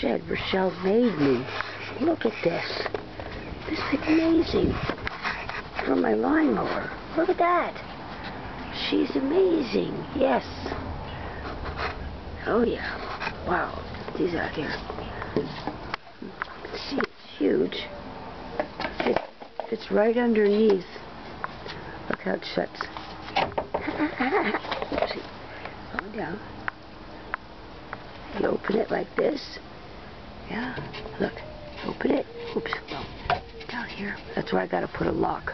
shed Rachelle made me. Look at this. This is amazing. For my lawnmower. Look at that. She's amazing. Yes. Oh yeah. Wow. These out here. See, it's huge. It's right underneath. Look how it shuts. See, go down. You open it like this. Yeah. Look. Open it. Oops. No. Down here. That's why I gotta put a lock.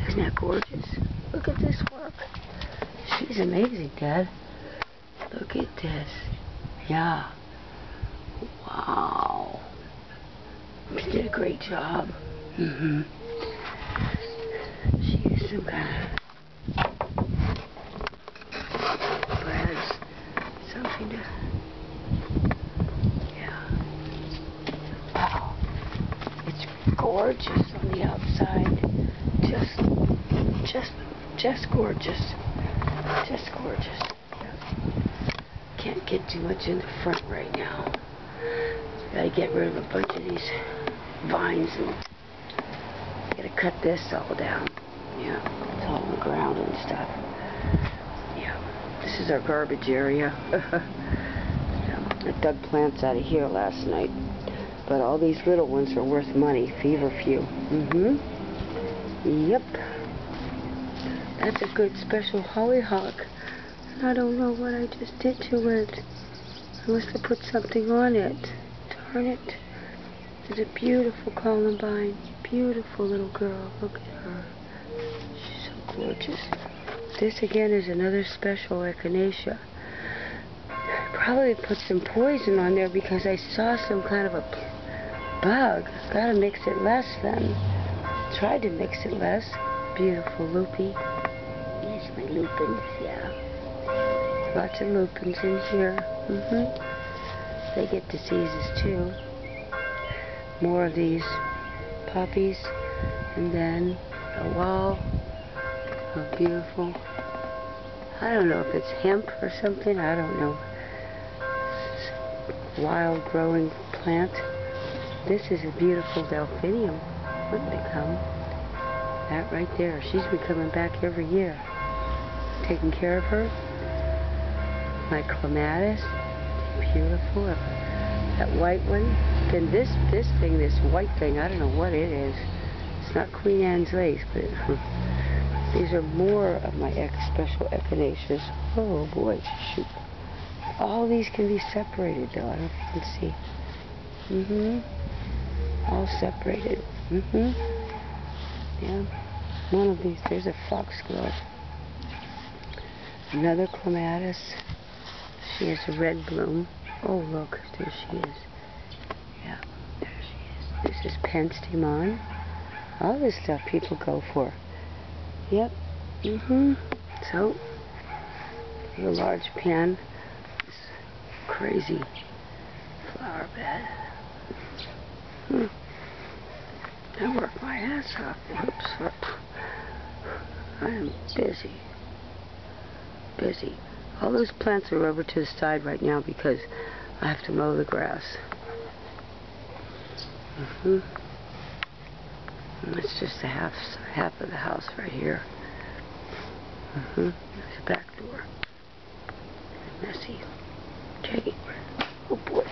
Isn't that gorgeous? Look at this work. She's amazing, Dad. Look at this. Yeah. Wow. She did a great job. She used some kind of brads, something to. Yeah. Wow. It's gorgeous on the outside. Just gorgeous. Just gorgeous. Can't get too much in the front right now. Gotta get rid of a bunch of these vines and gotta cut this all down. Yeah, it's all on the ground and stuff. Yeah, this is our garbage area. I dug plants out of here last night, but all these little ones are worth money. Feverfew. Yep. That's a good special hollyhock. And I don't know what I just did to it. I must have put something on it. Darn it. It's a beautiful columbine. Beautiful little girl. Look at her. She's so gorgeous. This again is another special echinacea. Probably put some poison on there because I saw some kind of a bug. Gotta mix it less then. Tried to mix it less. Beautiful loopy. Yes, my lupins, yeah. Lots of lupins in here. They get diseases too. More of these poppies. And then a wall of beautiful. I don't know if it's hemp or something. I don't know. Wild growing plant. This is a beautiful delphinium. Wouldn't it come? That right there. She's been coming back every year. Taking care of her. My clematis. Beautiful. That white one. Then this thing, this white thing, I don't know what it is. It's not Queen Anne's lace, but these are more of my special echinaceas. Oh boy, shoot. All these can be separated though. I don't know if you can see. All separated. Yeah. One of these, there's a foxglove. Another clematis. She has a red bloom. Oh look, there she is. Yeah, there she is. This is penstemon. All this stuff people go for. Yep. So, a large pan. This crazy flower bed. I work my ass off. Oops. I am busy. Busy. All those plants are over to the side right now because I have to mow the grass. It's just the half of the house right here. There's a back door. Messy. Okay. Oh boy.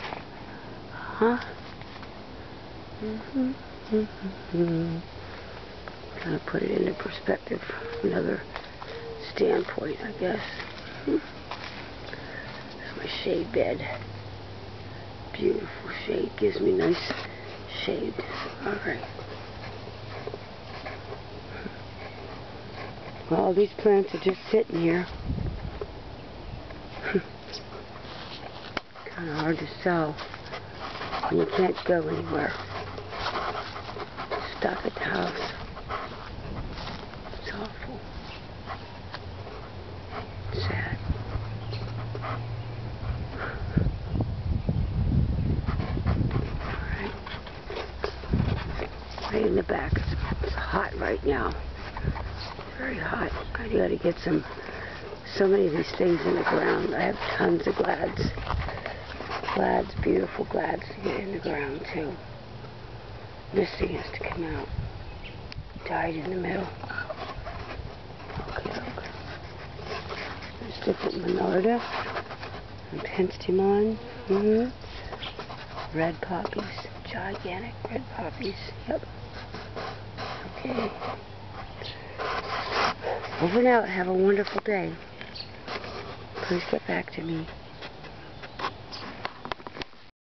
Kind of put it into perspective from another standpoint, I guess. There's my shade bed. Beautiful shade. Gives me nice shade. Alright. Well, these plants are just sitting here. Kind of hard to sell. And you can't go anywhere. Stuck at the house. It's awful. Sad. Alright. Right in the back. It's hot right now. Very hot. I gotta get so many of these things in the ground. I have tons of glads. glads, beautiful glads to get in the ground too. This thing has to come out. Died in the middle. Okay. There's different Monarda. And Penstemon. Red poppies. Gigantic red poppies. Yep. Okay. Over and out. Have a wonderful day. Please get back to me.